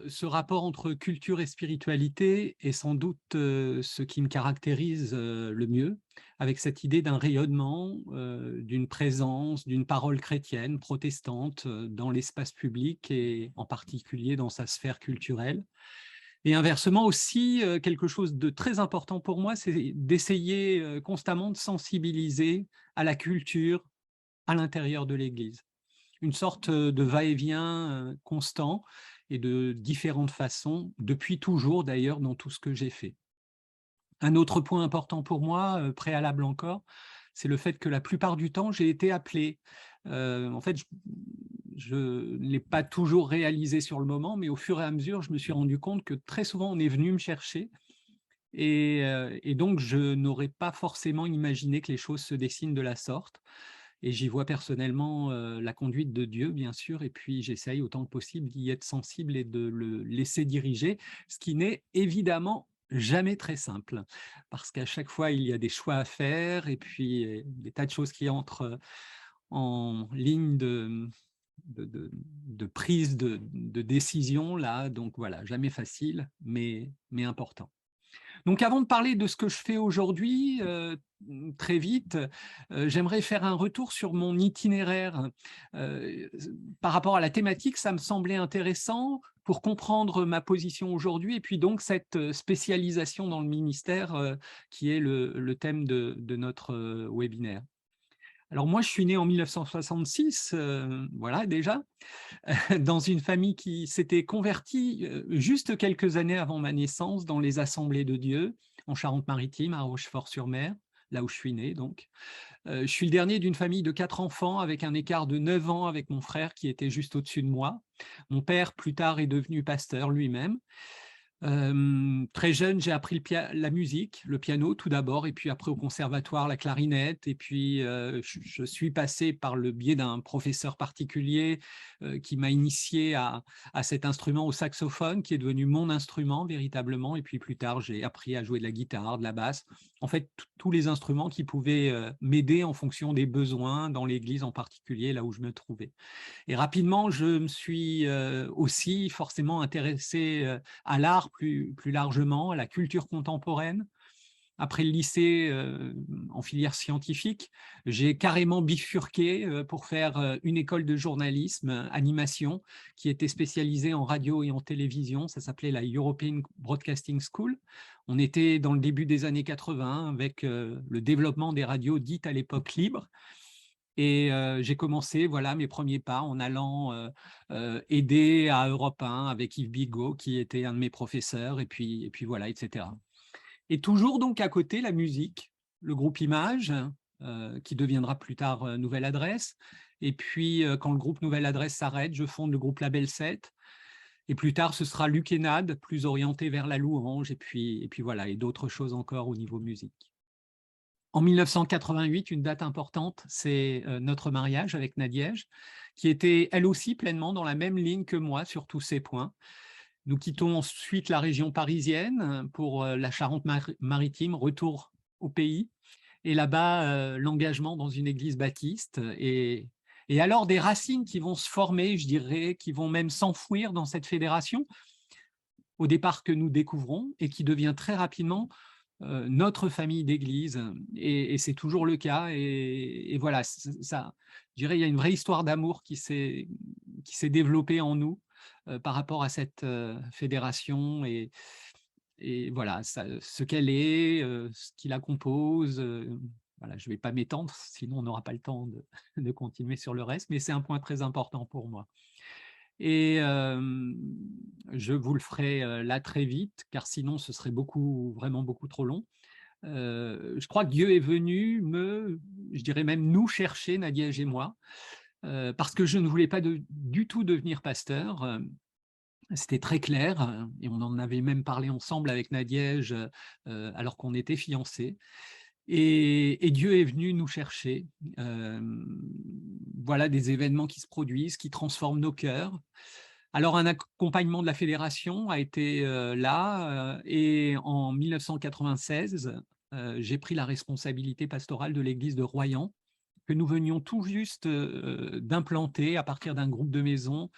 ce rapport entre culture et spiritualité est sans doute ce qui me caractérise le mieux, avec cette idée d'un rayonnement, d'une présence, d'une parole chrétienne, protestante, dans l'espace public et en particulier dans sa sphère culturelle. Et inversement aussi, quelque chose de très important pour moi, c'est d'essayer constamment de sensibiliser à la culture à l'intérieur de l'Église. Une sorte de va-et-vient constant et de différentes façons, depuis toujours d'ailleurs dans tout ce que j'ai fait. Un autre point important pour moi, préalable encore, c'est le fait que la plupart du temps, j'ai été appelé. En fait, je ne l'ai pas toujours réalisé sur le moment, mais au fur et à mesure, je me suis rendu compte que très souvent, on est venu me chercher et donc je n'aurais pas forcément imaginé que les choses se dessinent de la sorte. Et j'y vois personnellement la conduite de Dieu, bien sûr, et puis j'essaye autant que possible d'y être sensible et de le laisser diriger, ce qui n'est évidemment jamais très simple, parce qu'à chaque fois, il y a des choix à faire et puis des tas de choses qui entrent en ligne de prise de décision, là, donc voilà, jamais facile, mais important. Donc avant de parler de ce que je fais aujourd'hui, très vite, j'aimerais faire un retour sur mon itinéraire. Heu, Par rapport à la thématique, ça me semblait intéressant pour comprendre ma position aujourd'hui et puis donc cette, spécialisation dans le ministère, qui est le thème de notre, webinaire. Alors moi, je suis né en 1966, voilà déjà, dans une famille qui s'était convertie, juste quelques années avant ma naissance dans les Assemblées de Dieu, en Charente-Maritime, à Rochefort-sur-Mer, là où je suis né donc. Je suis le dernier d'une famille de 4 enfants avec un écart de 9 ans avec mon frère qui était juste au-dessus de moi. Mon père, plus tard, est devenu pasteur lui-même. Très jeune, j'ai appris la musique, le piano tout d'abord et puis après au conservatoire la clarinette et puis, je suis passé par le biais d'un professeur particulier, qui m'a initié à cet instrument, au saxophone, qui est devenu mon instrument véritablement et puis plus tard, j'ai appris à jouer de la guitare, de la basse. En fait, tous les instruments qui pouvaient, m'aider en fonction des besoins dans l'église en particulier, là où je me trouvais. Et rapidement, je me suis aussi forcément intéressé à l'art plus largement, à la culture contemporaine. Après le lycée, en filière scientifique, j'ai carrément bifurqué pour faire une école de journalisme, animation, qui était spécialisée en radio et en télévision. Ça s'appelait la European Broadcasting School. On était dans le début des années 80 avec le développement des radios dites à l'époque libres. Et j'ai commencé, voilà, mes premiers pas en allant, aider à Europe 1 avec Yves Bigot qui était un de mes professeurs et puis voilà et cetera. Et toujours donc à côté la musique, le groupe Images, qui deviendra plus tard, Nouvelle Adresse et puis, quand le groupe Nouvelle Adresse s'arrête, je fonde le groupe Label 7 et plus tard ce sera Luc Hénade, plus orienté vers la louange et puis voilà et d'autres choses encore au niveau musique. En 1988, une date importante, c'est notre mariage avec Nadège, qui était elle aussi pleinement dans la même ligne que moi sur tous ces points. Nous quittons ensuite la région parisienne pour la Charente-Maritime, retour au pays. Et là-bas, l'engagement dans une église baptiste et alors des racines qui vont se former, je dirais, qui vont même s'enfouir dans cette fédération, au départ que nous découvrons et qui devient très rapidement notre famille d'église et c'est toujours le cas et voilà ça je dirais il y a une vraie histoire d'amour qui s'est développée en nous par rapport à cette fédération et voilà ça, ce qu'elle est, ce qui la compose, voilà je vais pas m'étendre sinon on n'aura pas le temps de continuer sur le reste mais c'est un point très important pour moi. Et je vous le ferai, là très vite, car sinon ce serait beaucoup vraiment beaucoup trop long. Je crois que Dieu est venu je dirais même nous chercher, Nadège et moi, parce que je ne voulais pas du tout devenir pasteur, c'était très clair, et on en avait même parlé ensemble avec Nadège, alors qu'on était fiancés et Dieu est venu nous chercher. Voilà des événements qui se produisent, qui transforment nos cœurs. Alors un accompagnement de la fédération a été, là, et en 1996, j'ai pris la responsabilité pastorale de l'église de Royan, que nous venions tout juste d'implanter à partir d'un groupe de maisons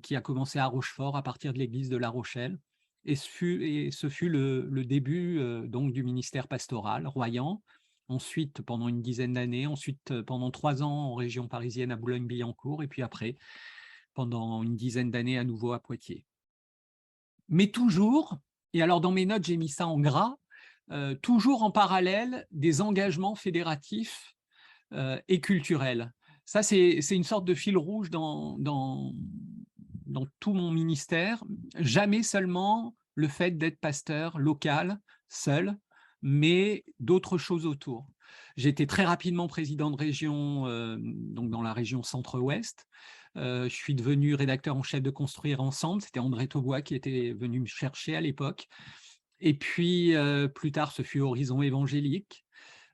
qui a commencé à Rochefort à partir de l'église de La Rochelle. Et ce fut le début donc du ministère pastoral royan. Ensuite, pendant une dizaine d'années, ensuite pendant 3 ans en région parisienne à Boulogne-Billancourt, et puis après, pendant une dizaine d'années à nouveau à Poitiers. Mais toujours, et alors dans mes notes j'ai mis ça en gras, toujours en parallèle des engagements fédératifs et culturels. Ça, c'est une sorte de fil rouge dans tout mon ministère. Jamais seulement le fait d'être pasteur local, seul, mais d'autres choses autour. J'ai été très rapidement président de région, donc dans la région Centre-Ouest. Je suis devenu rédacteur en chef de Construire Ensemble. C'était André Taubois qui était venu me chercher à l'époque. Et puis, plus tard, ce fut Horizon évangélique.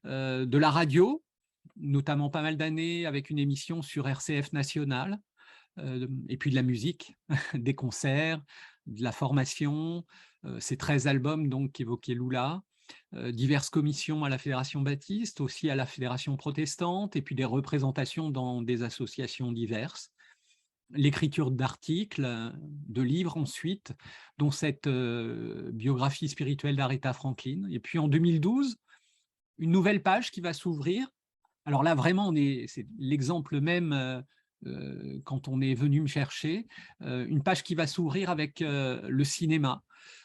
De la radio, notamment pas mal d'années avec une émission sur RCF National, et puis de la musique, des concerts, de la formation, ces 13 albums donc qu'évoquait Lula, diverses commissions à la Fédération baptiste, aussi à la Fédération protestante, et puis des représentations dans des associations diverses. L'écriture d'articles, de livres ensuite, dont cette biographie spirituelle d'Aretha Franklin. Et puis en 2012, une nouvelle page qui va s'ouvrir. Alors là, vraiment, c'est l'exemple même quand on est venu me chercher, une page qui va s'ouvrir avec le cinéma.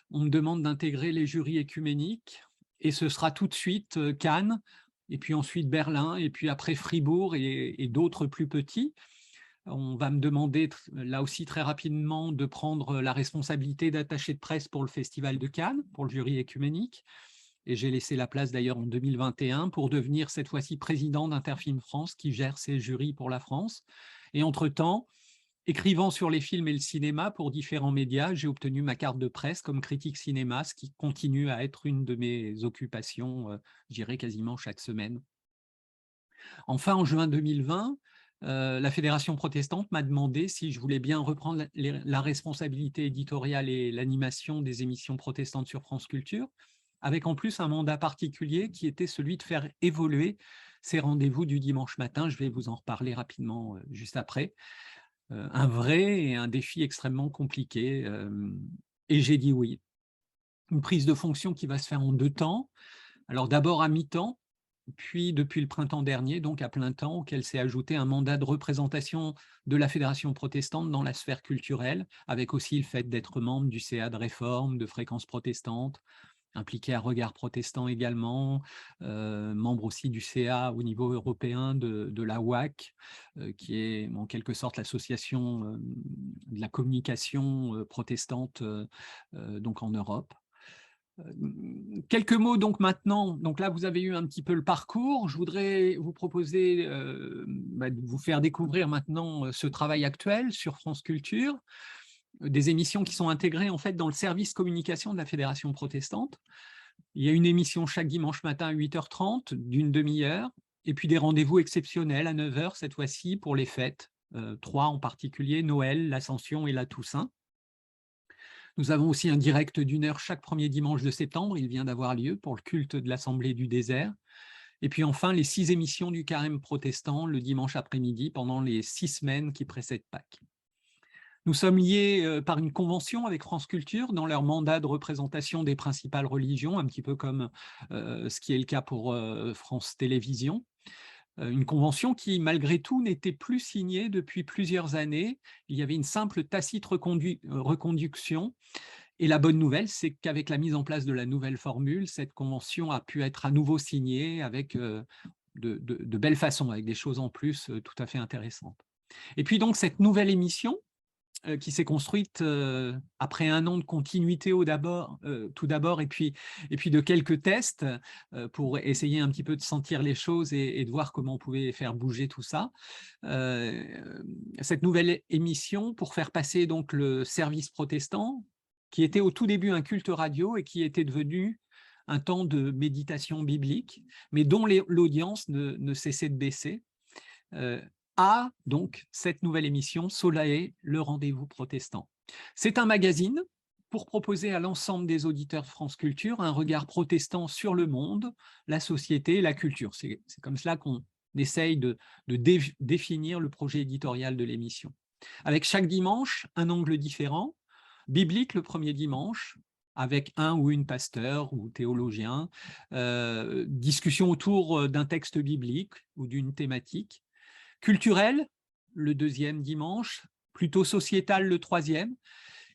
On me demande d'intégrer les jurys écuméniques et ce sera tout de suite Cannes, et puis ensuite Berlin, et puis après Fribourg et d'autres plus petits. On va me demander, là aussi très rapidement, de prendre la responsabilité d'attaché de presse pour le Festival de Cannes, pour le jury écuménique. Et j'ai laissé la place d'ailleurs en 2021 pour devenir cette fois-ci président d'Interfilm France qui gère ses jurys pour la France. Et entre-temps, écrivant sur les films et le cinéma pour différents médias, j'ai obtenu ma carte de presse comme critique cinéma, ce qui continue à être une de mes occupations, je dirais quasiment chaque semaine. Enfin, en juin 2020, la Fédération protestante m'a demandé si je voulais bien reprendre la responsabilité éditoriale et l'animation des émissions protestantes sur France Culture, avec en plus un mandat particulier qui était celui de faire évoluer ces rendez-vous du dimanche matin. Je vais vous en reparler rapidement juste après. Un vrai et un défi extrêmement compliqué. Et j'ai dit oui. Une prise de fonction qui va se faire en 2 temps. Alors d'abord à mi-temps, puis depuis le printemps dernier, donc à plein temps, auquel s'est ajouté un mandat de représentation de la Fédération protestante dans la sphère culturelle, avec aussi le fait d'être membre du CA de Réforme, de Fréquence protestante, impliqué à Regard protestant également, membre aussi du CA au niveau européen de la WAC, qui est en quelque sorte l'association de la communication protestante donc en Europe. Quelques mots donc maintenant, donc là vous avez eu un petit peu le parcours, je voudrais vous proposer de vous faire découvrir maintenant ce travail actuel sur France Culture, des émissions qui sont intégrées en fait dans le service communication de la Fédération protestante. Il y a une émission chaque dimanche matin à 8h30 d'une demi-heure, et puis des rendez-vous exceptionnels à 9h cette fois-ci pour les fêtes, 3 en particulier, Noël, l'Ascension et la Toussaint. Nous avons aussi un direct d'1 heure chaque premier dimanche de septembre, il vient d'avoir lieu pour le culte de l'Assemblée du désert. Et puis enfin, les 6 émissions du Carême protestant le dimanche après-midi pendant les 6 semaines qui précèdent Pâques. Nous sommes liés par une convention avec France Culture dans leur mandat de représentation des principales religions, un petit peu comme ce qui est le cas pour France Télévisions. Une convention qui, malgré tout, n'était plus signée depuis plusieurs années. Il y avait une simple tacite reconduction. Et la bonne nouvelle, c'est qu'avec la mise en place de la nouvelle formule, cette convention a pu être à nouveau signée avec de belles façons, avec des choses en plus tout à fait intéressantes. Et puis donc, cette nouvelle émission, qui s'est construite après 1 an de continuité tout d'abord, et puis de quelques tests pour essayer un petit peu de sentir les choses et de voir comment on pouvait faire bouger tout ça. Cette nouvelle émission pour faire passer donc le service protestant, qui était au tout début un culte radio et qui était devenu un temps de méditation biblique, mais dont l'audience ne cessait de baisser, à donc cette nouvelle émission Solae, le rendez-vous protestant. C'est un magazine pour proposer à l'ensemble des auditeurs de France Culture un regard protestant sur le monde, la société et la culture. C'est comme cela qu'on essaye de définir le projet éditorial de l'émission. Avec chaque dimanche, un angle différent, biblique le premier dimanche, avec un ou une pasteur ou théologien, discussion autour d'un texte biblique ou d'une thématique, culturel le deuxième dimanche, plutôt sociétal le troisième,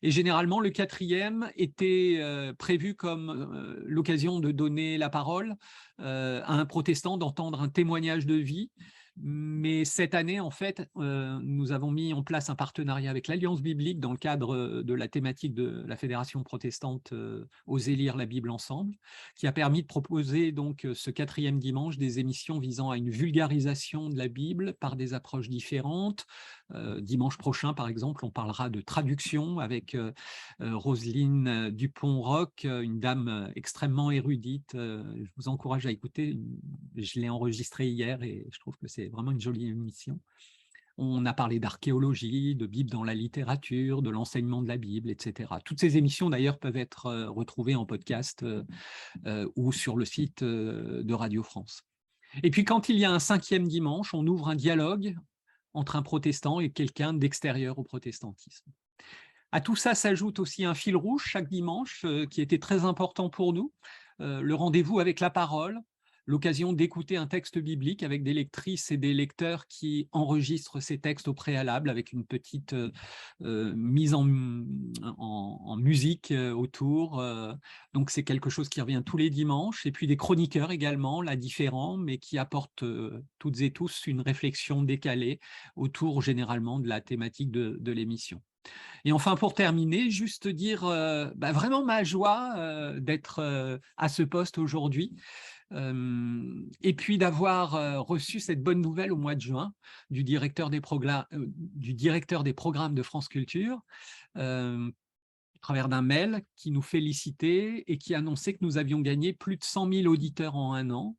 et généralement, le quatrième était prévu comme l'occasion de donner la parole à un protestant, d'entendre un témoignage de vie. Mais cette année, en fait, nous avons mis en place un partenariat avec l'Alliance biblique dans le cadre de la thématique de la Fédération protestante Osez lire la Bible ensemble, qui a permis de proposer donc ce quatrième dimanche des émissions visant à une vulgarisation de la Bible par des approches différentes. Dimanche prochain, par exemple, on parlera de traduction avec Roselyne Dupont-Roch, une dame extrêmement érudite. Je vous encourage à écouter. Je l'ai enregistrée hier et je trouve que c'est vraiment une jolie émission. On a parlé d'archéologie, de Bible dans la littérature, de l'enseignement de la Bible, etc. Toutes ces émissions, d'ailleurs, peuvent être retrouvées en podcast ou sur le site de Radio France. Et puis, quand il y a un cinquième dimanche, on ouvre un dialogue entre un protestant et quelqu'un d'extérieur au protestantisme. À tout ça s'ajoute aussi un fil rouge chaque dimanche qui était très important pour nous, le rendez-vous avec la parole, l'occasion d'écouter un texte biblique avec des lectrices et des lecteurs qui enregistrent ces textes au préalable avec une petite mise en musique autour. Donc c'est quelque chose qui revient tous les dimanches. Et puis des chroniqueurs également, là différents, mais qui apportent toutes et tous une réflexion décalée autour généralement de la thématique de l'émission. Et enfin, pour terminer, juste dire vraiment ma joie d'être à ce poste aujourd'hui et puis d'avoir reçu cette bonne nouvelle au mois de juin du directeur des programmes de France Culture à travers d'un mail qui nous félicitait et qui annonçait que nous avions gagné plus de 100 000 auditeurs en un an.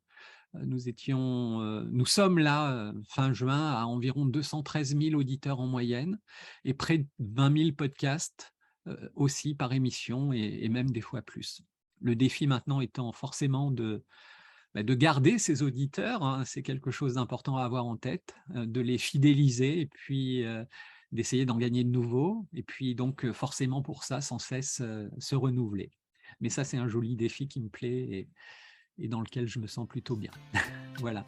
Nous sommes là, fin juin, à environ 213 000 auditeurs en moyenne et près de 20 000 podcasts aussi par émission et même des fois plus. Le défi maintenant étant forcément de garder ces auditeurs, hein, c'est quelque chose d'important à avoir en tête, de les fidéliser et puis d'essayer d'en gagner de nouveaux et puis donc forcément pour ça, sans cesse se renouveler. Mais ça, c'est un joli défi qui me plaît et dans lequel je me sens plutôt bien. Voilà.